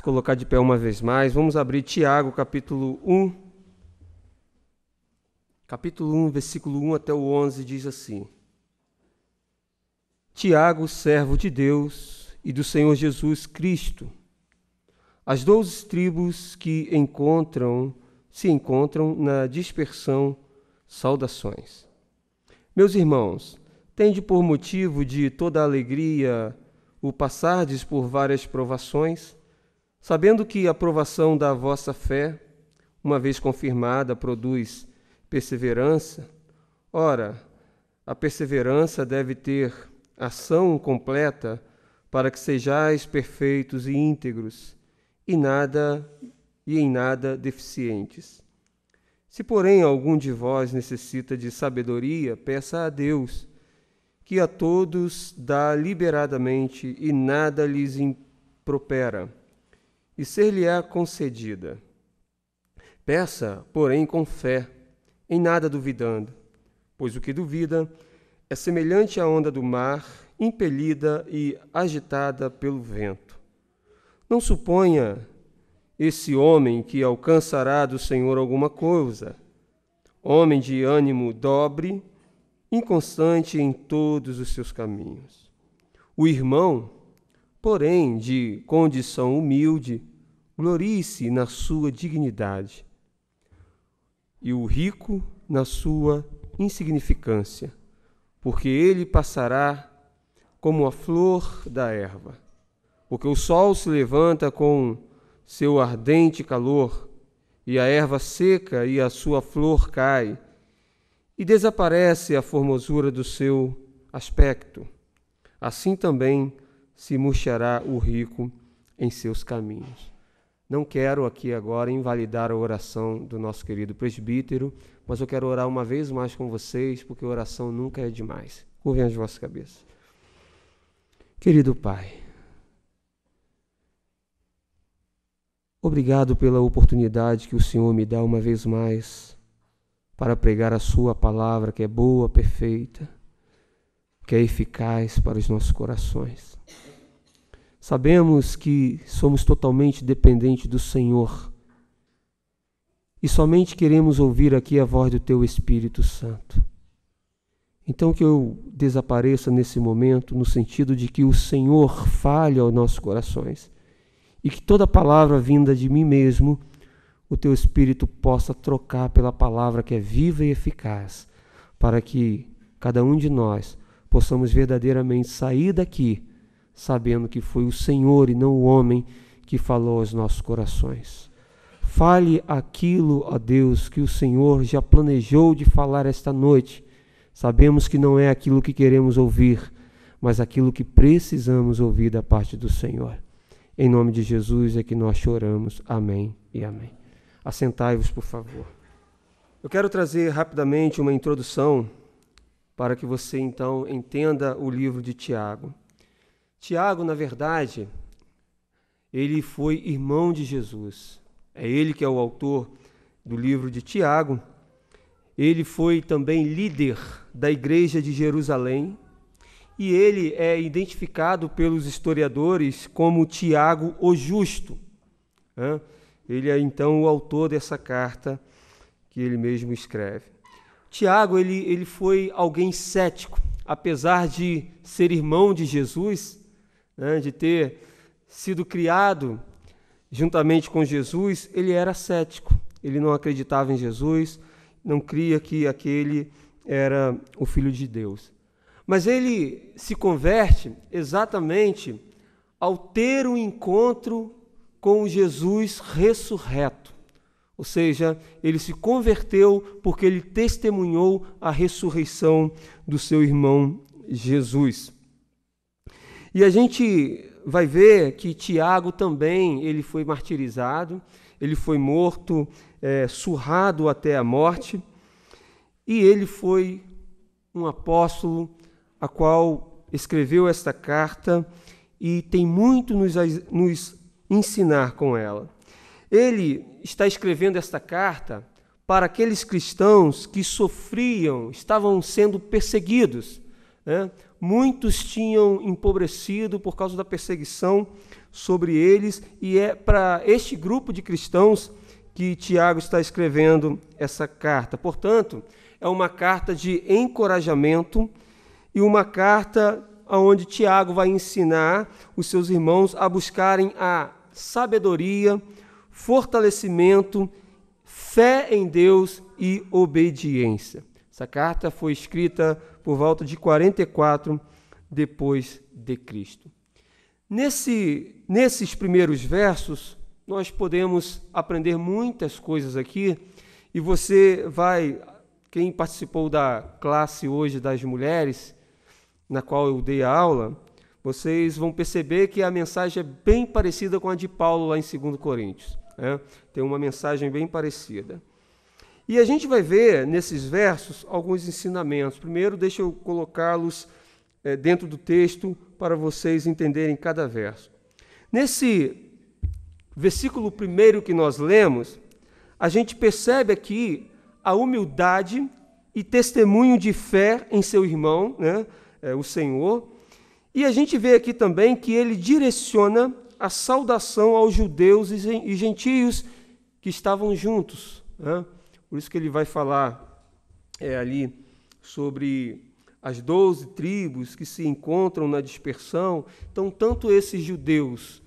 colocar de pé uma vez mais. Vamos abrir Tiago, capítulo 1. Capítulo 1, versículo 1 até o 11, diz assim: Tiago, servo de Deus e do Senhor Jesus Cristo, as 12 tribos que se encontram na dispersão, saudações. Meus irmãos, tende por motivo de toda alegria o passardes por várias provações, sabendo que a provação da vossa fé, uma vez confirmada, produz perseverança. Ora, a perseverança deve ter ação completa para que sejais perfeitos e íntegros e em nada deficientes. Se, porém, algum de vós necessita de sabedoria, peça a Deus, que a todos dá liberadamente e nada lhes impropera, e ser-lhe-á concedida. Peça, porém, com fé, em nada duvidando, pois o que duvida é semelhante à onda do mar, impelida e agitada pelo vento. Não suponha esse homem que alcançará do Senhor alguma coisa, homem de ânimo dobre, inconstante em todos os seus caminhos. O irmão, porém, de condição humilde, glorie-se na sua dignidade, e o rico na sua insignificância, porque ele passará como a flor da erva. Porque o sol se levanta com seu ardente calor, e a erva seca e a sua flor cai, e desaparece a formosura do seu aspecto. Assim também se murchará o rico em seus caminhos. Não quero aqui agora invalidar a oração do nosso querido presbítero, mas eu quero orar uma vez mais com vocês, porque a oração nunca é demais. Curvem as vossas cabeças. Querido Pai, obrigado pela oportunidade que o Senhor me dá uma vez mais para pregar a sua palavra, que é boa, perfeita, que é eficaz para os nossos corações. Sabemos que somos totalmente dependentes do Senhor e somente queremos ouvir aqui a voz do Teu Espírito Santo. Então que eu desapareça nesse momento, no sentido de que o Senhor fale aos nossos corações e que toda palavra vinda de mim mesmo, o Teu Espírito possa trocar pela palavra que é viva e eficaz, para que cada um de nós possamos verdadeiramente sair daqui sabendo que foi o Senhor e não o homem que falou aos nossos corações. Fale aquilo, ó Deus, que o Senhor já planejou de falar esta noite. Sabemos que não é aquilo que queremos ouvir, mas aquilo que precisamos ouvir da parte do Senhor. Em nome de Jesus é que nós choramos. Amém e amém. Assentai-vos, por favor. Eu quero trazer rapidamente uma introdução para que você, então, entenda o livro de Tiago. Tiago, na verdade, ele foi irmão de Jesus. É ele que é o autor do livro de Tiago. Ele foi também líder da igreja de Jerusalém e ele é identificado pelos historiadores como Tiago o Justo. Ele é, então, o autor dessa carta que ele mesmo escreve. Tiago, ele foi alguém cético, apesar de ser irmão de Jesus, de ter sido criado juntamente com Jesus, ele era cético. Ele não acreditava em Jesus, não cria que aquele era o Filho de Deus. Mas ele se converte exatamente ao ter um encontro com Jesus ressurreto. Ou seja, ele se converteu porque ele testemunhou a ressurreição do seu irmão Jesus. E a gente vai ver que Tiago também ele foi martirizado, ele foi morto, surrado até a morte, e ele foi um apóstolo a qual escreveu esta carta e tem muito nos ensinar com ela. Ele está escrevendo esta carta para aqueles cristãos que sofriam, estavam sendo perseguidos, muitos tinham empobrecido por causa da perseguição sobre eles, e é para este grupo de cristãos que Tiago está escrevendo essa carta. Portanto, é uma carta de encorajamento e uma carta onde Tiago vai ensinar os seus irmãos a buscarem a sabedoria, fortalecimento, fé em Deus e obediência. Essa carta foi escrita por volta de 44 depois de Cristo. Nesses primeiros versos, nós podemos aprender muitas coisas aqui, e quem participou da classe hoje das mulheres, na qual eu dei a aula, vocês vão perceber que a mensagem é bem parecida com a de Paulo lá em 2 Coríntios. Tem uma mensagem bem parecida. E a gente vai ver nesses versos alguns ensinamentos. Primeiro, deixa eu colocá-los dentro do texto para vocês entenderem cada verso. Nesse versículo primeiro que nós lemos, a gente percebe aqui a humildade e testemunho de fé em seu irmão, o Senhor. E a gente vê aqui também que ele direciona a saudação aos judeus e gentios que estavam juntos. Por isso que ele vai falar ali sobre as 12 tribos que se encontram na dispersão. Então, tanto esses judeus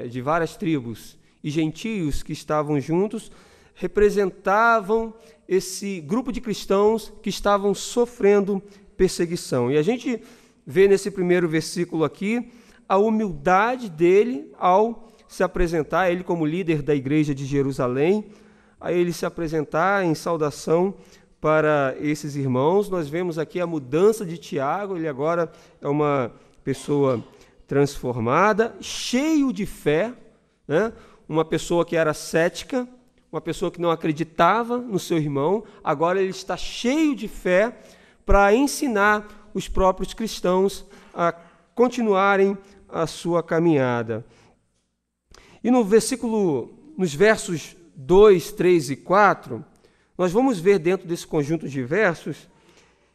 de várias tribos e gentios que estavam juntos representavam esse grupo de cristãos que estavam sofrendo perseguição. E a gente vê nesse primeiro versículo aqui a humildade dele ao se apresentar, ele como líder da igreja de Jerusalém, a ele se apresentar em saudação para esses irmãos. Nós vemos aqui a mudança de Tiago, ele agora é uma pessoa transformada, cheio de fé, uma pessoa que era cética, uma pessoa que não acreditava no seu irmão, agora ele está cheio de fé para ensinar os próprios cristãos a continuarem a sua caminhada. E nos versos 2, 3 e 4, nós vamos ver dentro desse conjunto de versos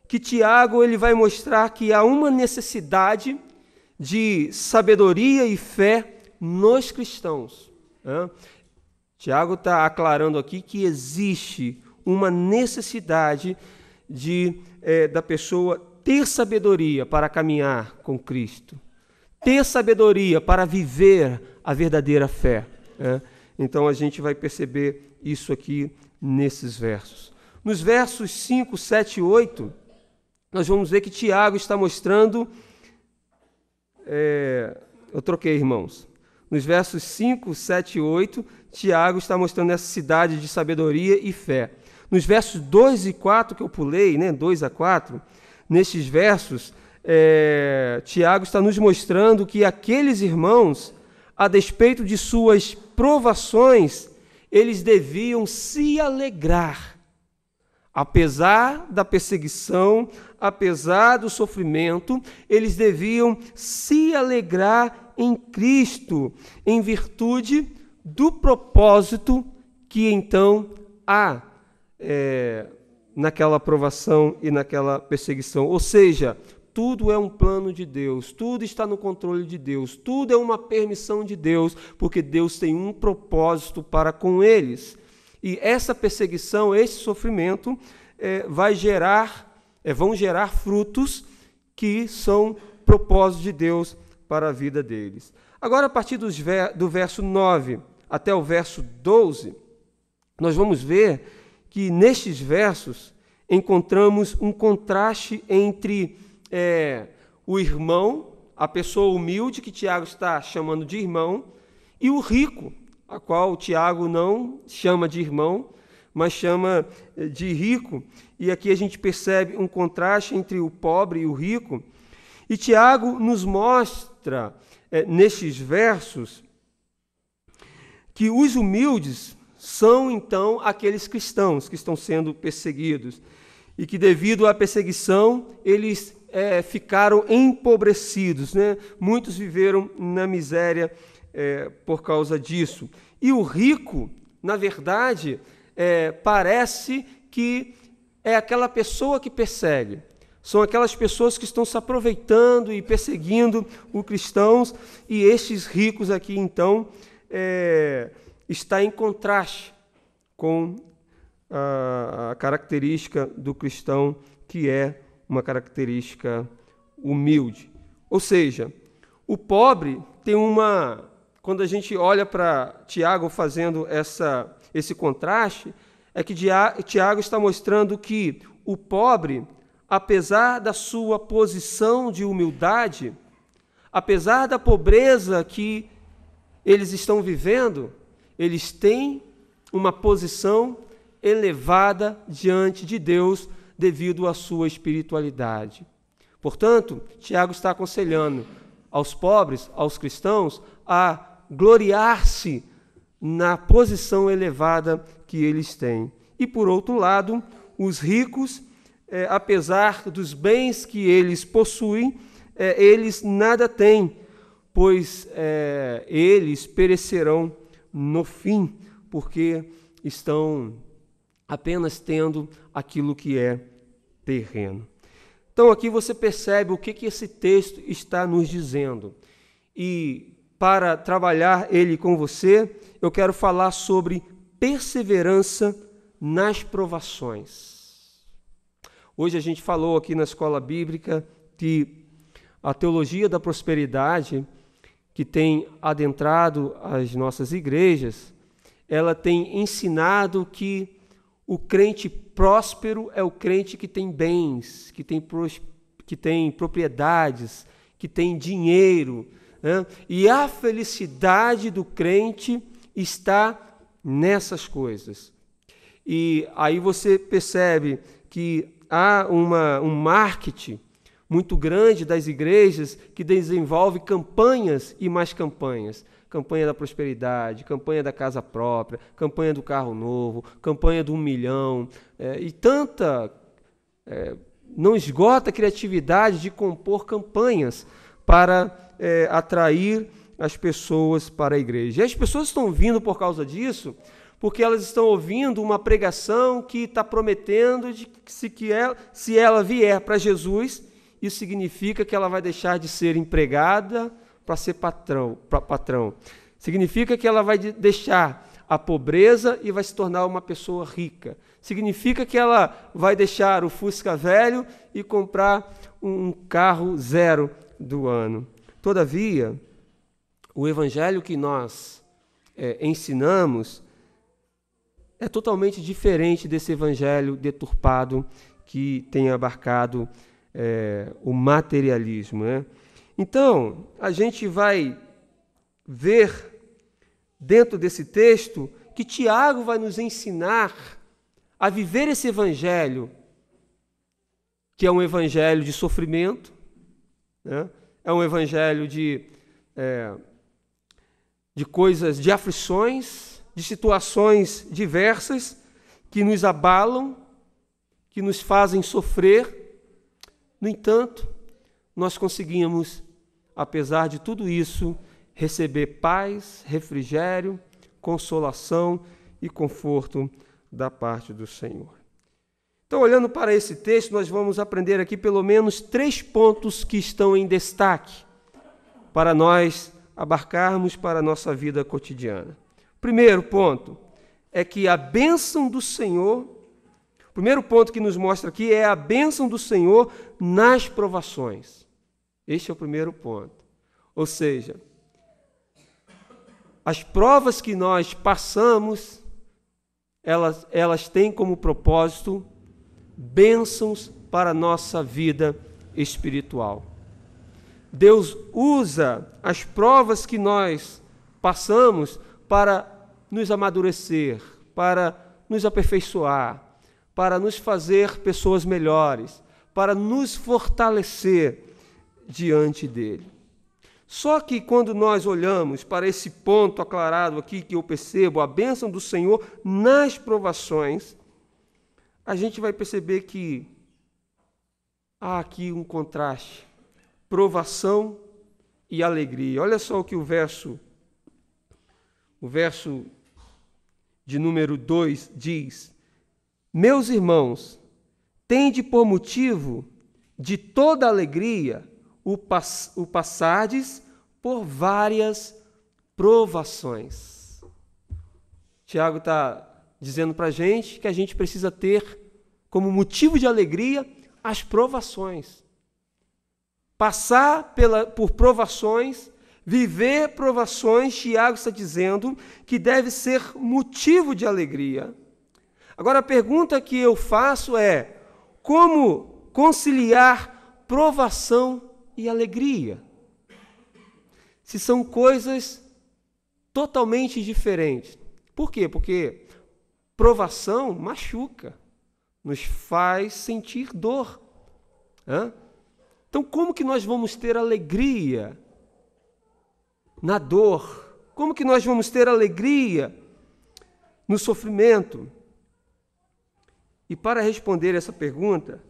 que Tiago ele vai mostrar que há uma necessidade de sabedoria e fé nos cristãos. Tiago está aclarando aqui que existe uma necessidade da pessoa ter sabedoria para caminhar com Cristo, ter sabedoria para viver a verdadeira fé. Então a gente vai perceber isso aqui nesses versos. Nos versos 5, 7 e 8, nós vamos ver que Tiago está mostrando... eu troquei, irmãos. Nos versos 5, 7 e 8, Tiago está mostrando essa necessidade de sabedoria e fé. Nos versos 2 e 4, que eu pulei, 2 a 4, nesses versos, Tiago está nos mostrando que aqueles irmãos, a despeito de suas provações, eles deviam se alegrar. Apesar da perseguição, apesar do sofrimento, eles deviam se alegrar em Cristo, em virtude do propósito que então há naquela provação e naquela perseguição. Ou seja, tudo é um plano de Deus, tudo está no controle de Deus, tudo é uma permissão de Deus, porque Deus tem um propósito para com eles. E essa perseguição, esse sofrimento, vão gerar frutos que são propósitos de Deus para a vida deles. Agora, a partir do verso 9 até o verso 12, nós vamos ver que nestes versos encontramos um contraste entre o irmão, a pessoa humilde, que Tiago está chamando de irmão, e o rico, a qual Tiago não chama de irmão, mas chama de rico. E aqui a gente percebe um contraste entre o pobre e o rico. E Tiago nos mostra, nestes versos, que os humildes são, então, aqueles cristãos que estão sendo perseguidos e que, devido à perseguição, eles ficaram empobrecidos, Muitos viveram na miséria por causa disso. E o rico, na verdade, parece que é aquela pessoa que persegue. São aquelas pessoas que estão se aproveitando e perseguindo os cristãos, e estes ricos aqui, então, está em contraste com a característica do cristão, que é uma característica humilde. Ou seja, o pobre tem uma... Quando a gente olha para Tiago fazendo esse contraste, é que Tiago está mostrando que o pobre, apesar da sua posição de humildade, apesar da pobreza que eles estão vivendo, eles têm uma posição elevada diante de Deus devido à sua espiritualidade. Portanto, Tiago está aconselhando aos pobres, aos cristãos, a gloriar-se na posição elevada que eles têm. E, por outro lado, os ricos, apesar dos bens que eles possuem, eles nada têm, pois eles perecerão no fim, porque estão apenas tendo aquilo que é terreno. Então, aqui você percebe o que esse texto está nos dizendo. E, para trabalhar ele com você, eu quero falar sobre perseverança nas provações. Hoje a gente falou aqui na escola bíblica que a teologia da prosperidade, que tem adentrado as nossas igrejas, ela tem ensinado que o crente próspero é o crente que tem bens, que tem propriedades, que tem dinheiro, né? E a felicidade do crente está nessas coisas. E aí você percebe que há um marketing muito grande das igrejas que desenvolve campanhas e mais campanhas. Campanha da prosperidade, campanha da casa própria, campanha do carro novo, campanha do 1 milhão, e tanta... não esgota a criatividade de compor campanhas para atrair as pessoas para a igreja. E as pessoas estão vindo por causa disso, porque elas estão ouvindo uma pregação que está prometendo de que se ela vier para Jesus, isso significa que ela vai deixar de ser empregada para ser patrão. Significa que ela vai deixar a pobreza e vai se tornar uma pessoa rica. Significa que ela vai deixar o Fusca velho e comprar um carro zero do ano. Todavia, o evangelho que nós ensinamos é totalmente diferente desse evangelho deturpado que tem abarcado o materialismo, né? Então, a gente vai ver dentro desse texto que Tiago vai nos ensinar a viver esse evangelho, que é um evangelho de sofrimento, né? É um evangelho de coisas, de aflições, de situações diversas que nos abalam, que nos fazem sofrer. No entanto, nós conseguimos, apesar de tudo isso, receber paz, refrigério, consolação e conforto da parte do Senhor. Então, olhando para esse texto, nós vamos aprender aqui pelo menos 3 pontos que estão em destaque para nós abarcarmos para a nossa vida cotidiana. Primeiro ponto é que a bênção do Senhor, o primeiro ponto que nos mostra aqui é a bênção do Senhor nas provações. Este é o primeiro ponto. Ou seja, as provas que nós passamos, elas têm como propósito bênçãos para a nossa vida espiritual. Deus usa as provas que nós passamos para nos amadurecer, para nos aperfeiçoar, para nos fazer pessoas melhores, para nos fortalecer diante dele. Só que quando nós olhamos para esse ponto aclarado aqui, que eu percebo a bênção do Senhor nas provações, a gente vai perceber que há aqui um contraste, provação e alegria. Olha só o que o verso de número 2 diz: Meus irmãos, tende por motivo de toda alegria o passardes por várias provações. Tiago está dizendo para a gente que a gente precisa ter como motivo de alegria as provações. Passar por provações, viver provações, Tiago está dizendo que deve ser motivo de alegria. Agora, a pergunta que eu faço é: como conciliar provação e alegria? Se são coisas totalmente diferentes. Por quê? Porque provação machuca, nos faz sentir dor. Então, como que nós vamos ter alegria na dor? Como que nós vamos ter alegria no sofrimento? E para responder essa pergunta,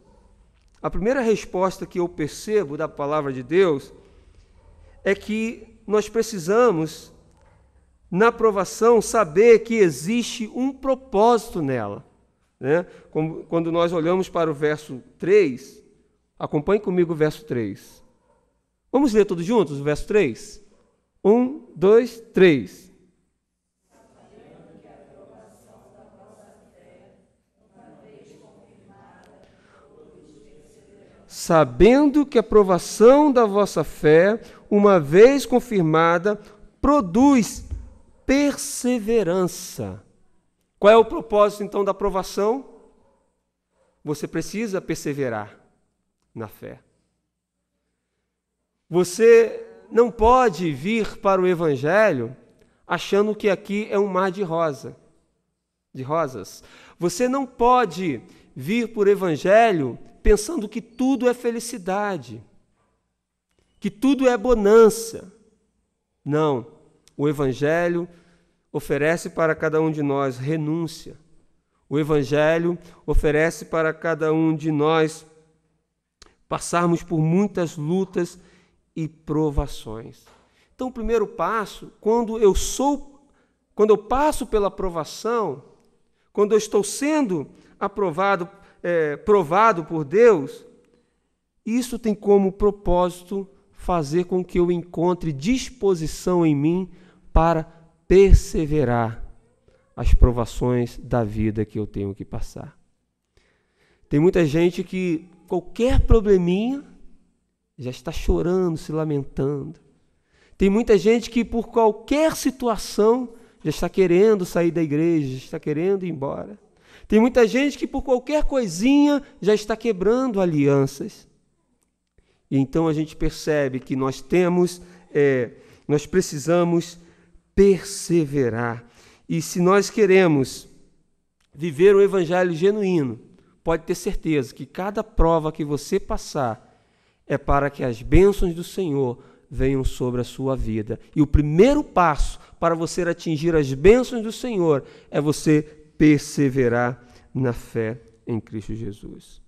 a primeira resposta que eu percebo da palavra de Deus é que nós precisamos, na provação, saber que existe um propósito nela. Quando nós olhamos para o verso 3, acompanhe comigo o verso 3. Vamos ler todos juntos o verso 3? 1, 2, 3. Sabendo que a provação da vossa fé, uma vez confirmada, produz perseverança. Qual é o propósito, então, da provação? Você precisa perseverar na fé. Você não pode vir para o Evangelho achando que aqui é um mar de rosas. Você não pode vir para o Evangelho pensando que tudo é felicidade, que tudo é bonança. Não, o Evangelho oferece para cada um de nós renúncia. O Evangelho oferece para cada um de nós passarmos por muitas lutas e provações. Então, o primeiro passo, quando eu passo pela provação, quando eu estou sendo provado por Deus, isso tem como propósito fazer com que eu encontre disposição em mim para perseverar as provações da vida que eu tenho que passar. Tem muita gente que qualquer probleminha já está chorando, se lamentando. Tem muita gente que por qualquer situação já está querendo sair da igreja, já está querendo ir embora. Tem muita gente que por qualquer coisinha já está quebrando alianças. E então a gente percebe que nós precisamos perseverar. E se nós queremos viver o evangelho genuíno, pode ter certeza que cada prova que você passar é para que as bênçãos do Senhor venham sobre a sua vida. E o primeiro passo para você atingir as bênçãos do Senhor é você perseverar na fé em Cristo Jesus.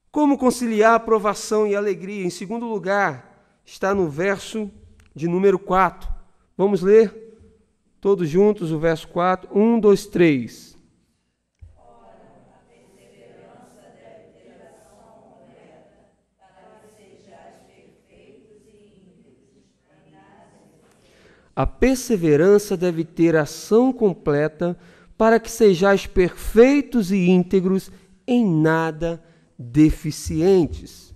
Como conciliar a provação e a alegria? Em segundo lugar, está no verso de número 4. Vamos ler todos juntos o verso 4. 1, 2, 3. A perseverança deve ter ação completa para que sejais perfeitos e íntegros, em nada deficientes.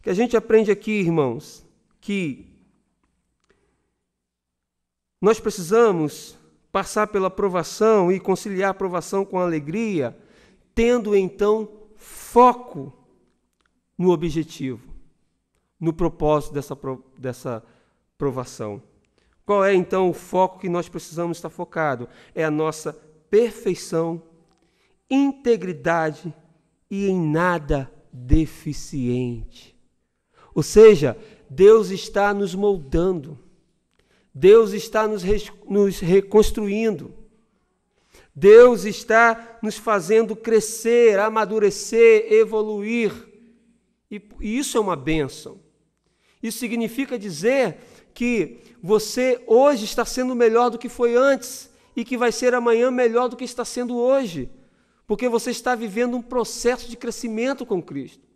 O que a gente aprende aqui, irmãos, que nós precisamos passar pela provação e conciliar a provação com a alegria, tendo então foco no objetivo, no propósito dessa provação. Qual é, então, o foco que nós precisamos estar focado? É a nossa perfeição, integridade e em nada deficiente. Ou seja, Deus está nos moldando, Deus está nos reconstruindo, Deus está nos fazendo crescer, amadurecer, evoluir. E isso é uma bênção. Isso significa dizer que você hoje está sendo melhor do que foi antes e que vai ser amanhã melhor do que está sendo hoje, porque você está vivendo um processo de crescimento com Cristo.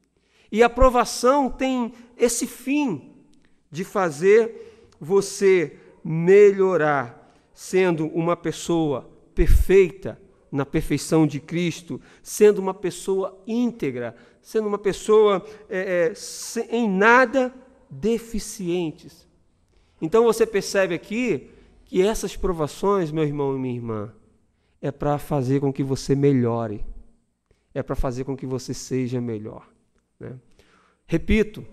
E a provação tem esse fim de fazer você melhorar, sendo uma pessoa perfeita, na perfeição de Cristo, sendo uma pessoa íntegra, sendo uma pessoa em nada deficientes. Então você percebe aqui que essas provações, meu irmão e minha irmã, é para fazer com que você melhore, é para fazer com que você seja melhor, né? Repito,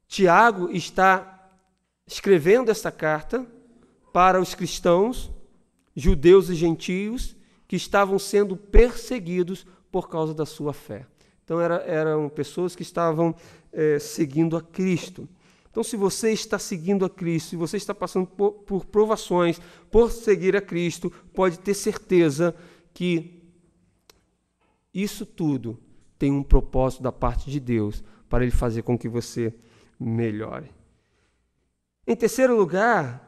Tiago está escrevendo essa carta para os cristãos, judeus e gentios, que estavam sendo perseguidos por causa da sua fé. Então eram pessoas que estavam seguindo a Cristo. Então, se você está seguindo a Cristo, se você está passando por provações, por seguir a Cristo, pode ter certeza que isso tudo tem um propósito da parte de Deus, para Ele fazer com que você melhore. Em terceiro lugar,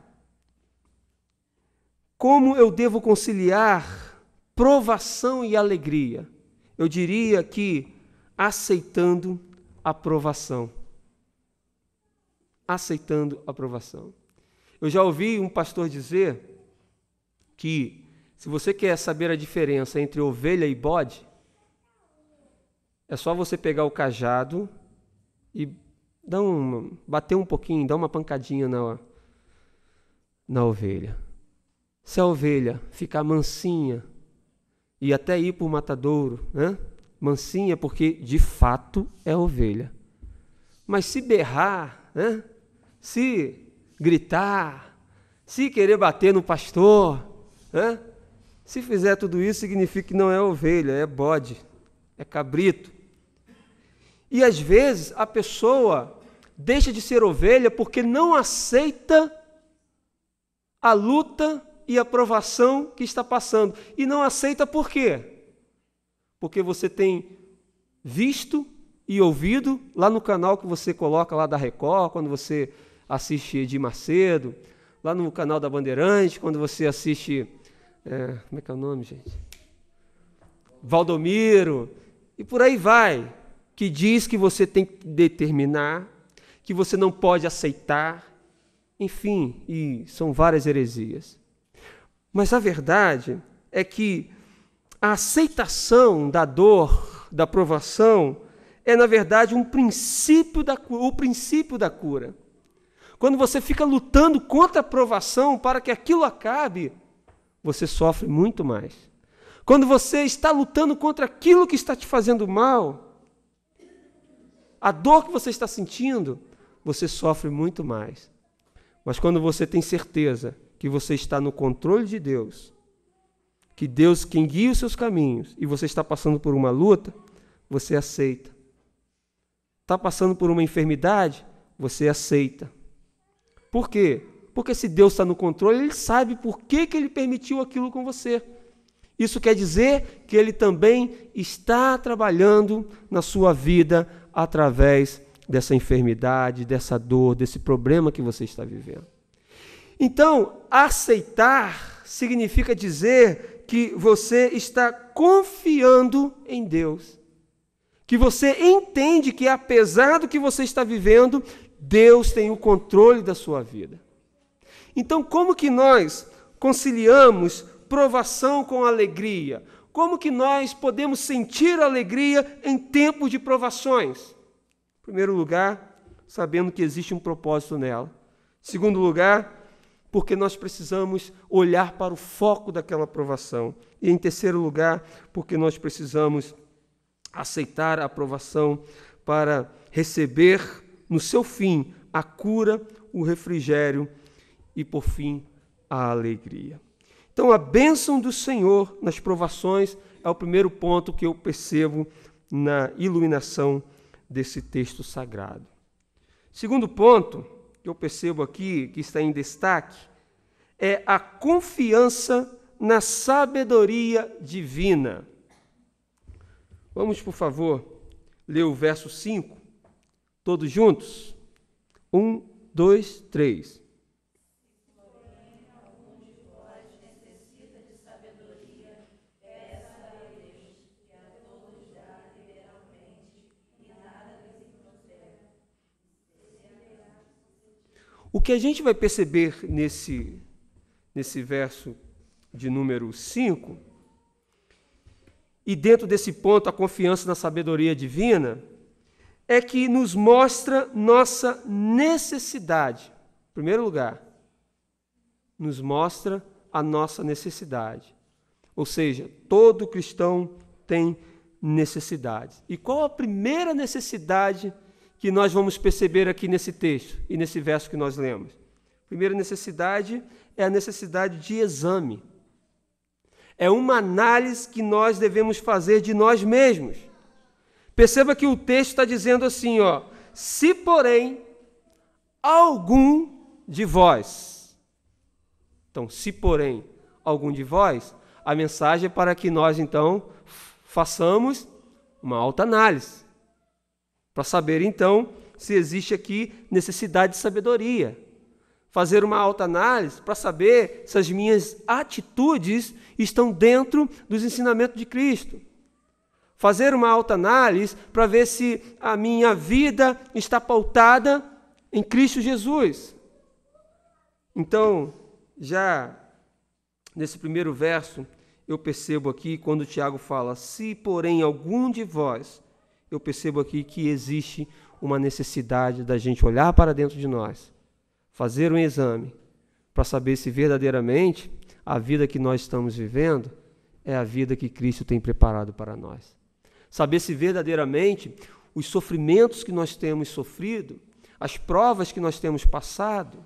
como eu devo conciliar provação e alegria? Eu diria que aceitando a provação. Aceitando a provação. Eu já ouvi um pastor dizer que se você quer saber a diferença entre ovelha e bode, é só você pegar o cajado e bater um pouquinho, dar uma pancadinha na ovelha. Se a ovelha ficar mansinha e até ir para o matadouro, né? Mansinha porque de fato é ovelha. Mas se berrar, né? Se gritar, se querer bater no pastor, né? Se fizer tudo isso, significa que não é ovelha, é bode, é cabrito. E às vezes a pessoa deixa de ser ovelha porque não aceita a luta e a provação que está passando. E não aceita por quê? Porque você tem visto e ouvido lá no canal que você coloca lá da Record, quando você assiste Edir Macedo, lá no canal da Bandeirante, quando você assiste, como é que é o nome, gente? Valdomiro, e por aí vai, que diz que você tem que determinar, que você não pode aceitar, enfim, e são várias heresias. Mas a verdade é que a aceitação da dor, da provação, é, na verdade, o princípio da cura. Quando você fica lutando contra a provação para que aquilo acabe, você sofre muito mais. Quando você está lutando contra aquilo que está te fazendo mal, a dor que você está sentindo, você sofre muito mais. Mas quando você tem certeza que você está no controle de Deus, que Deus quem guia os seus caminhos, e você está passando por uma luta, você aceita. Está passando por uma enfermidade, você aceita. Por quê? Porque se Deus está no controle, Ele sabe por que Ele permitiu aquilo com você. Isso quer dizer que Ele também está trabalhando na sua vida através dessa enfermidade, dessa dor, desse problema que você está vivendo. Então, aceitar significa dizer que você está confiando em Deus. Que você entende que, apesar do que você está vivendo, Deus tem o controle da sua vida. Então, como que nós conciliamos provação com alegria? Como que nós podemos sentir alegria em tempos de provações? Em primeiro lugar, sabendo que existe um propósito nela. Em segundo lugar, porque nós precisamos olhar para o foco daquela provação. E em terceiro lugar, porque nós precisamos aceitar a provação para receber no seu fim a cura, o refrigério e, por fim, a alegria. Então, a bênção do Senhor nas provações é o primeiro ponto que eu percebo na iluminação desse texto sagrado. Segundo ponto que eu percebo aqui, que está em destaque, é a confiança na sabedoria divina. Vamos, por favor, ler o verso 5, todos juntos? 1, 2, 3. O que a gente vai perceber nesse verso de número 5, e dentro desse ponto a confiança na sabedoria divina, é que nos mostra nossa necessidade. Em primeiro lugar, nos mostra a nossa necessidade. Ou seja, todo cristão tem necessidades. E qual a primeira necessidade que nós vamos perceber aqui nesse texto e nesse verso que nós lemos? A primeira necessidade é a necessidade de exame. É uma análise que nós devemos fazer de nós mesmos. Perceba que o texto está dizendo assim, ó, se porém algum de vós. Então, se porém algum de vós, a mensagem é para que nós então façamos uma autoanálise, para saber então se existe aqui necessidade de sabedoria. Fazer uma autoanálise para saber se as minhas atitudes estão dentro dos ensinamentos de Cristo. Fazer uma autoanálise para ver se a minha vida está pautada em Cristo Jesus. Então, já nesse primeiro verso, eu percebo aqui, quando o Tiago fala, se porém algum de vós, eu percebo aqui que existe uma necessidade da gente olhar para dentro de nós, fazer um exame, para saber se verdadeiramente a vida que nós estamos vivendo é a vida que Cristo tem preparado para nós. Saber se verdadeiramente os sofrimentos que nós temos sofrido, as provas que nós temos passado,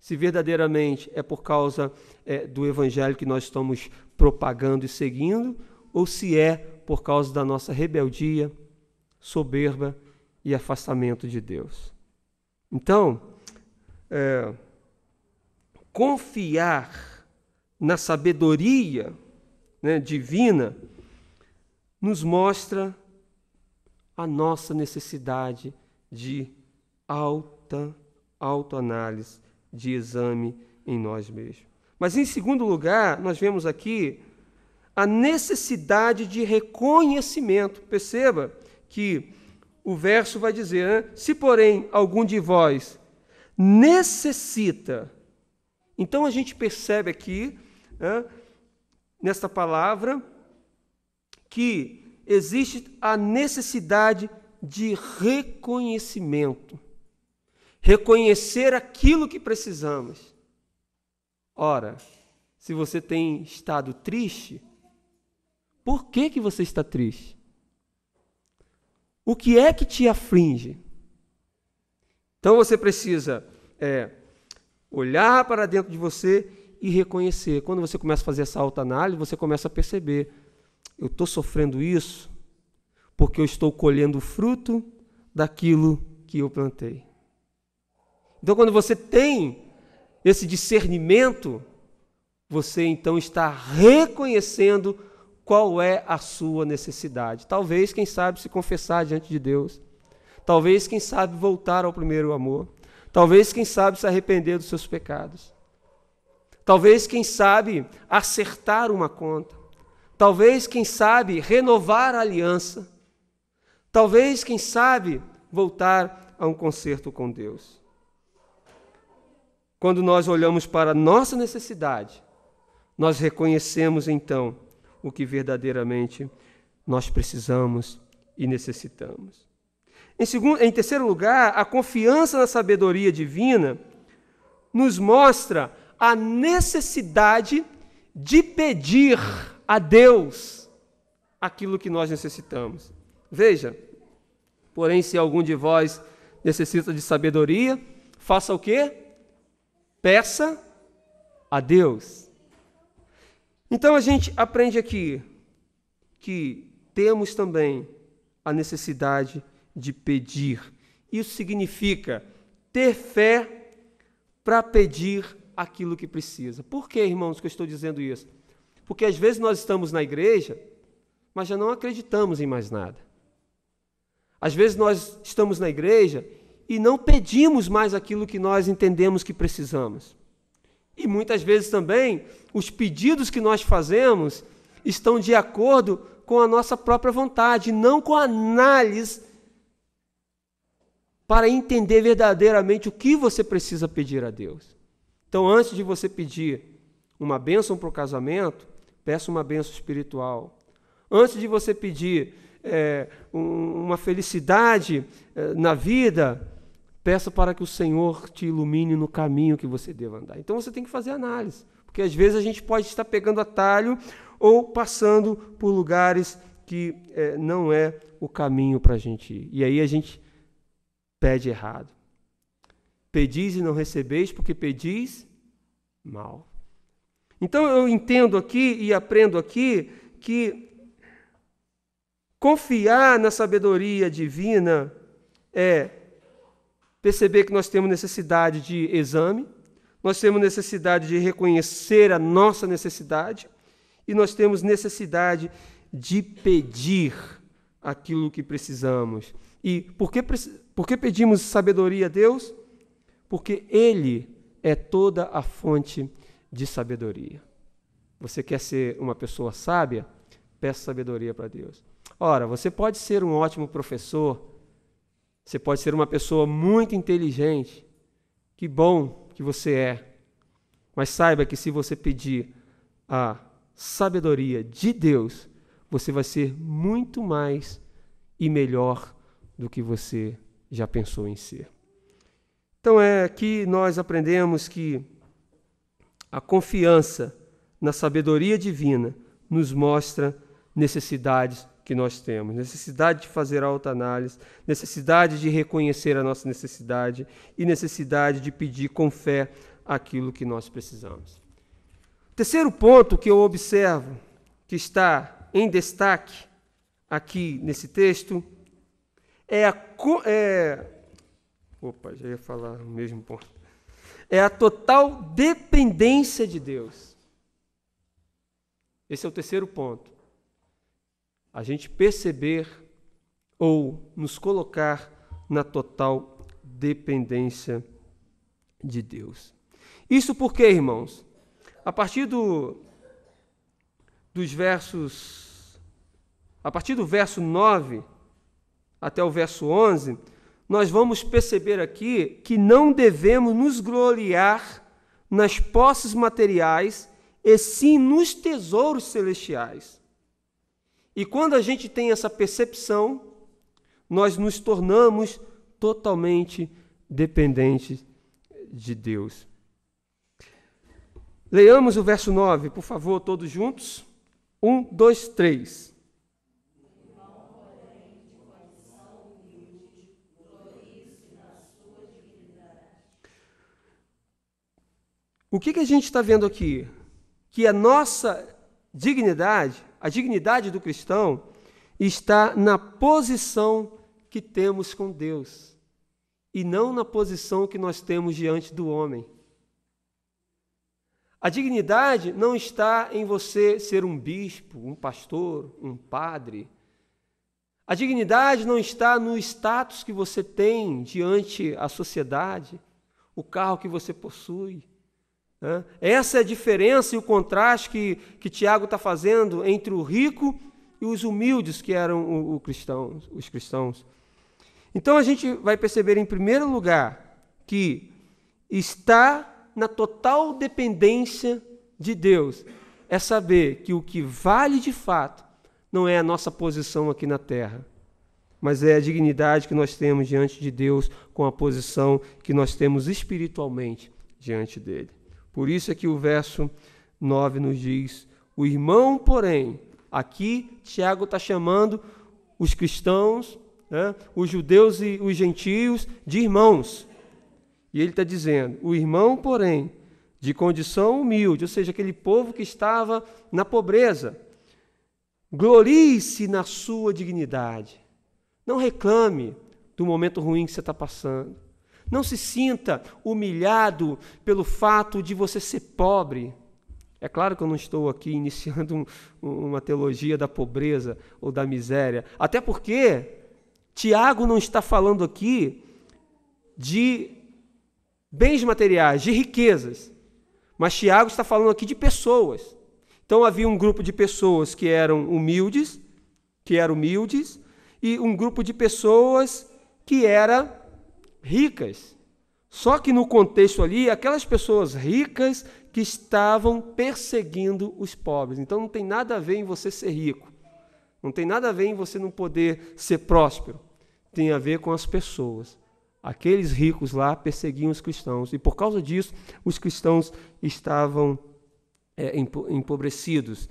se verdadeiramente é por causa do evangelho que nós estamos propagando e seguindo, ou se é por causa da nossa rebeldia, soberba e afastamento de Deus. Então, confiar na sabedoria, né, divina nos mostra a nossa necessidade de autoanálise, de exame em nós mesmos. Mas, em segundo lugar, nós vemos aqui a necessidade de reconhecimento. Perceba que o verso vai dizer, né? Se, porém, algum de vós necessita. Então, a gente percebe aqui, né, nesta palavra, que existe a necessidade de reconhecimento. Reconhecer aquilo que precisamos. Ora, se você tem estado triste, por que você está triste? O que é que te aflige? Então você precisa olhar para dentro de você e reconhecer. Quando você começa a fazer essa autoanálise, você começa a perceber, eu estou sofrendo isso porque eu estou colhendo o fruto daquilo que eu plantei. Então, quando você tem esse discernimento, você então está reconhecendo qual é a sua necessidade. Talvez, quem sabe, se confessar diante de Deus. Talvez, quem sabe, voltar ao primeiro amor. Talvez, quem sabe, se arrepender dos seus pecados. Talvez, quem sabe, acertar uma conta. Talvez, quem sabe, renovar a aliança. Talvez, quem sabe, voltar a um concerto com Deus. Quando nós olhamos para a nossa necessidade, nós reconhecemos então o que verdadeiramente nós precisamos e necessitamos. Em terceiro lugar, a confiança na sabedoria divina nos mostra a necessidade de pedir a Deus aquilo que nós necessitamos. Veja, porém, se algum de vós necessita de sabedoria, faça o quê? Peça a Deus. Então a gente aprende aqui que temos também a necessidade de pedir. Isso significa ter fé para pedir aquilo que precisa. Por que, irmãos, que eu estou dizendo isso? Porque às vezes nós estamos na igreja, mas já não acreditamos em mais nada. Às vezes nós estamos na igreja e não pedimos mais aquilo que nós entendemos que precisamos. E muitas vezes também, os pedidos que nós fazemos estão de acordo com a nossa própria vontade, não com a análise para entender verdadeiramente o que você precisa pedir a Deus. Então, antes de você pedir uma bênção para o casamento, peça uma bênção espiritual. Antes de você pedir uma felicidade na vida, peça para que o Senhor te ilumine no caminho que você deva andar. Então, você tem que fazer análise, porque às vezes a gente pode estar pegando atalho ou passando por lugares que não é o caminho para a gente ir. E aí a gente pede errado. Pedis e não recebeis, porque pedis mal. Então eu entendo aqui e aprendo aqui que confiar na sabedoria divina é perceber que nós temos necessidade de exame, nós temos necessidade de reconhecer a nossa necessidade e nós temos necessidade de pedir aquilo que precisamos. E por que pedimos sabedoria a Deus? Porque Ele é toda a fonte de sabedoria. Você quer ser uma pessoa sábia? Peça sabedoria para Deus. Ora, você pode ser um ótimo professor, você pode ser uma pessoa muito inteligente, que bom que você é, mas saiba que se você pedir a sabedoria de Deus, você vai ser muito mais e melhor do que você já pensou em ser. Então aqui nós aprendemos que a confiança na sabedoria divina nos mostra necessidades que nós temos, necessidade de fazer autoanálise, necessidade de reconhecer a nossa necessidade e necessidade de pedir com fé aquilo que nós precisamos. Terceiro ponto que eu observo, que está em destaque aqui nesse texto, já ia falar o mesmo ponto. É a total dependência de Deus. Esse é o terceiro ponto. A gente perceber ou nos colocar na total dependência de Deus. Isso porque, irmãos, a partir do verso 9 até o verso 11, nós vamos perceber aqui que não devemos nos gloriar nas posses materiais, e sim nos tesouros celestiais. E quando a gente tem essa percepção, nós nos tornamos totalmente dependentes de Deus. Leamos o verso 9, por favor, todos juntos. 1, 2, 3. O que a gente está vendo aqui? Que a nossa dignidade, a dignidade do cristão, está na posição que temos com Deus e não na posição que nós temos diante do homem. A dignidade não está em você ser um bispo, um pastor, um padre. A dignidade não está no status que você tem diante a sociedade, o carro que você possui. Essa é a diferença e o contraste que Tiago está fazendo entre o rico e os humildes que eram os cristãos. Então a gente vai perceber, em primeiro lugar, que está na total dependência de Deus. É saber que o que vale de fato não é a nossa posição aqui na terra, mas é a dignidade que nós temos diante de Deus com a posição que nós temos espiritualmente diante dele. Por isso é que o verso 9 nos diz: o irmão, porém, aqui Tiago está chamando os cristãos, os judeus e os gentios de irmãos. E ele está dizendo: o irmão, porém, de condição humilde, ou seja, aquele povo que estava na pobreza, glorie-se na sua dignidade. Não reclame do momento ruim que você está passando. Não se sinta humilhado pelo fato de você ser pobre. É claro que eu não estou aqui iniciando uma teologia da pobreza ou da miséria. Até porque Tiago não está falando aqui de bens materiais, de riquezas. Mas Tiago está falando aqui de pessoas. Então havia um grupo de pessoas que eram humildes, e um grupo de pessoas que era ricas. Só que no contexto ali, aquelas pessoas ricas que estavam perseguindo os pobres. Então não tem nada a ver em você ser rico. Não tem nada a ver em você não poder ser próspero. Tem a ver com as pessoas. Aqueles ricos lá perseguiam os cristãos. E por causa disso, os cristãos estavam empobrecidos.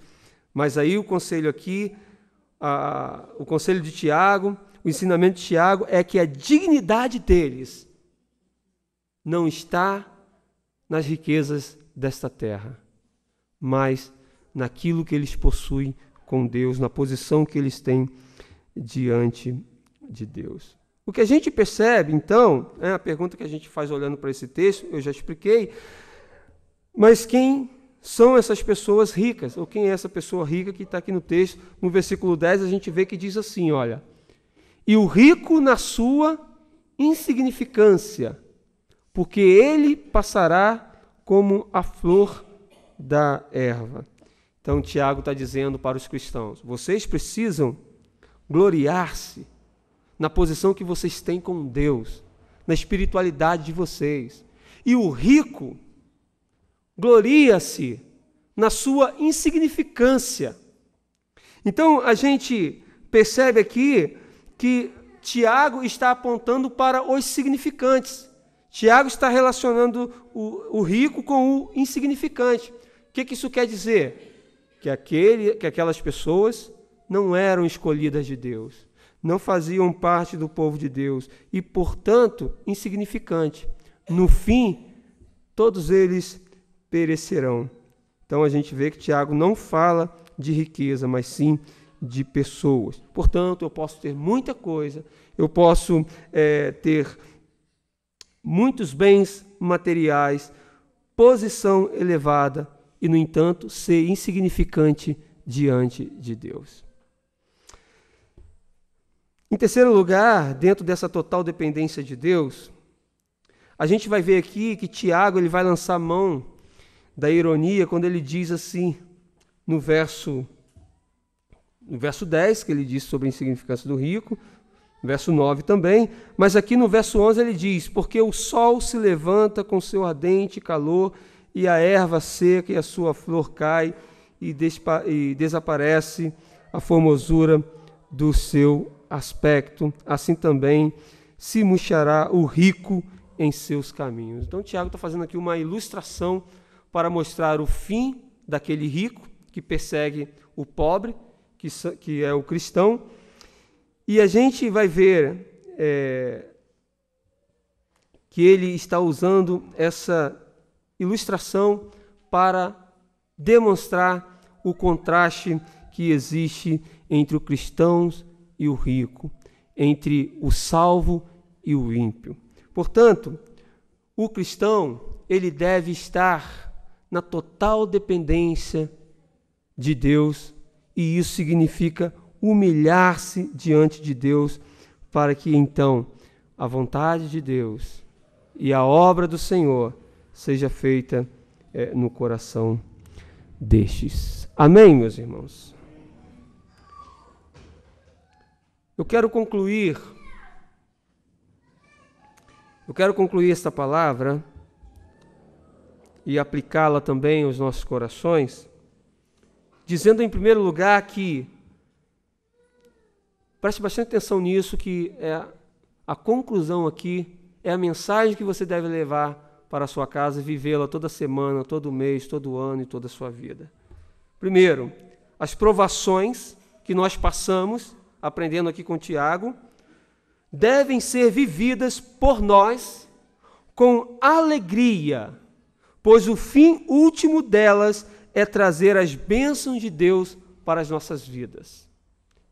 Mas aí o conselho aqui, o conselho de Tiago, o ensinamento de Tiago é que a dignidade deles não está nas riquezas desta terra, mas naquilo que eles possuem com Deus, na posição que eles têm diante de Deus. O que a gente percebe, então, a pergunta que a gente faz olhando para esse texto, eu já expliquei, mas quem são essas pessoas ricas? Ou quem é essa pessoa rica que está aqui no texto? No versículo 10 a gente vê que diz assim, olha, e o rico na sua insignificância, porque ele passará como a flor da erva. Então, Tiago está dizendo para os cristãos, vocês precisam gloriar-se na posição que vocês têm com Deus, na espiritualidade de vocês. E o rico gloria-se na sua insignificância. Então, a gente percebe aqui que Tiago está apontando para os significantes. Tiago está relacionando o rico com o insignificante. O que isso quer dizer? Que aquelas pessoas não eram escolhidas de Deus, não faziam parte do povo de Deus e, portanto, insignificante. No fim, todos eles perecerão. Então a gente vê que Tiago não fala de riqueza, mas sim de pessoas. Portanto, eu posso ter muita coisa, eu posso ter muitos bens materiais, posição elevada e, no entanto, ser insignificante diante de Deus. Em terceiro lugar, dentro dessa total dependência de Deus, a gente vai ver aqui que Tiago ele vai lançar mão da ironia quando ele diz assim, no verso 10, que ele diz sobre a insignificância do rico, verso 9 também, mas aqui no verso 11 ele diz, porque o sol se levanta com seu ardente calor e a erva seca e a sua flor cai e desaparece a formosura do seu aspecto, assim também se murchará o rico em seus caminhos. Então Tiago está fazendo aqui uma ilustração para mostrar o fim daquele rico que persegue o pobre, que é o cristão, e a gente vai ver que ele está usando essa ilustração para demonstrar o contraste que existe entre o cristão e o rico, entre o salvo e o ímpio. Portanto, o cristão, ele deve estar na total dependência de Deus, e isso significa humilhar-se diante de Deus, para que então a vontade de Deus e a obra do Senhor seja feita no coração destes. Amém, meus irmãos? Eu quero concluir esta palavra e aplicá-la também aos nossos corações, dizendo em primeiro lugar que, preste bastante atenção nisso, que a conclusão aqui é a mensagem que você deve levar para a sua casa e vivê-la toda semana, todo mês, todo ano e toda a sua vida. Primeiro, as provações que nós passamos, aprendendo aqui com Tiago, devem ser vividas por nós com alegria, pois o fim último delas é trazer as bênçãos de Deus para as nossas vidas.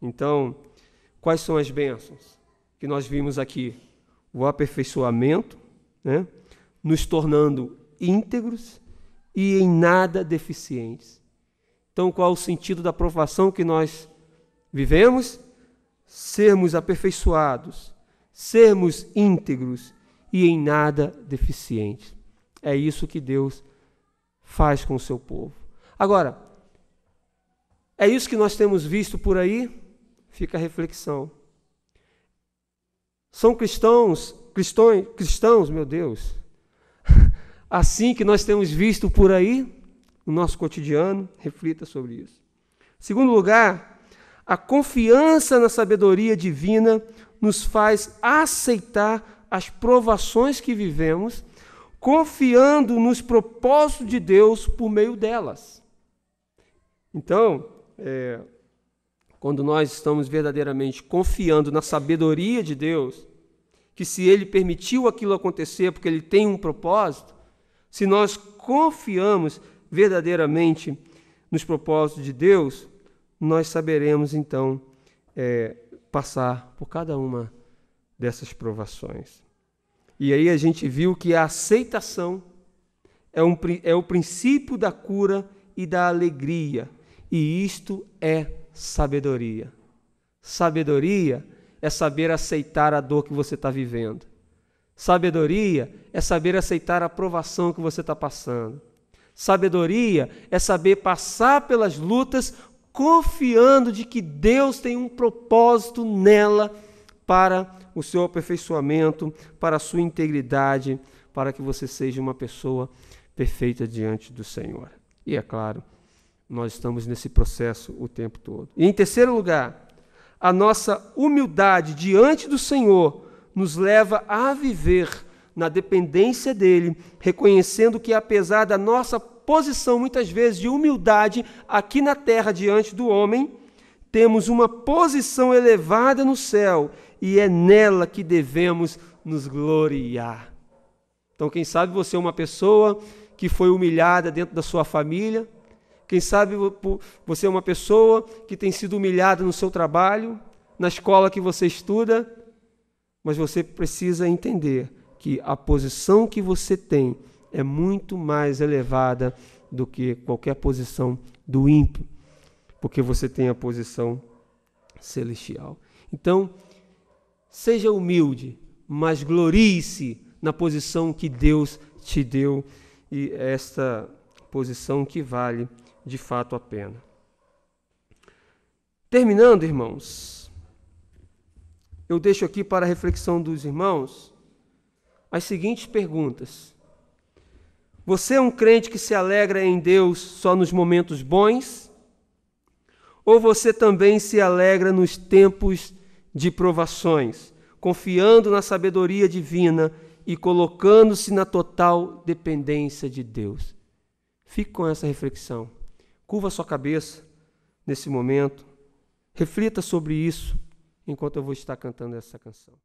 Então, quais são as bênçãos que nós vimos aqui? O aperfeiçoamento, né? Nos tornando íntegros e em nada deficientes. Então, qual o sentido da provação que nós vivemos? Sermos aperfeiçoados, sermos íntegros e em nada deficientes. É isso que Deus faz com o seu povo. Agora, é isso que nós temos visto por aí? Fica a reflexão. São cristãos cristãos, meu Deus, assim que nós temos visto por aí, no nosso cotidiano, reflita sobre isso. Segundo lugar, a confiança na sabedoria divina nos faz aceitar as provações que vivemos, confiando nos propósitos de Deus por meio delas. Então, quando nós estamos verdadeiramente confiando na sabedoria de Deus, que se Ele permitiu aquilo acontecer porque Ele tem um propósito, se nós confiamos verdadeiramente nos propósitos de Deus, nós saberemos então passar por cada uma dessas provações. E aí a gente viu que a aceitação é o princípio da cura e da alegria, e isto é sabedoria. Sabedoria é saber aceitar a dor que você está vivendo. Sabedoria é saber aceitar a provação que você está passando. Sabedoria é saber passar pelas lutas confiando de que Deus tem um propósito nela para o seu aperfeiçoamento, para a sua integridade, para que você seja uma pessoa perfeita diante do Senhor. E é claro, nós estamos nesse processo o tempo todo. E em terceiro lugar, a nossa humildade diante do Senhor nos leva a viver na dependência dEle, reconhecendo que apesar da nossa posição, muitas vezes, de humildade aqui na terra diante do homem, temos uma posição elevada no céu e é nela que devemos nos gloriar. Então, quem sabe você é uma pessoa que foi humilhada dentro da sua família, quem sabe você é uma pessoa que tem sido humilhada no seu trabalho, na escola que você estuda, mas você precisa entender que a posição que você tem é muito mais elevada do que qualquer posição do ímpio, porque você tem a posição celestial. Então, seja humilde, mas glorie-se na posição que Deus te deu, e esta posição que vale de fato a pena. Terminando, irmãos, eu deixo aqui para a reflexão dos irmãos as seguintes perguntas. Você é um crente que se alegra em Deus só nos momentos bons? Ou você também se alegra nos tempos de provações, confiando na sabedoria divina e colocando-se na total dependência de Deus? Fique com essa reflexão. Curva a sua cabeça nesse momento. Reflita sobre isso enquanto eu vou estar cantando essa canção.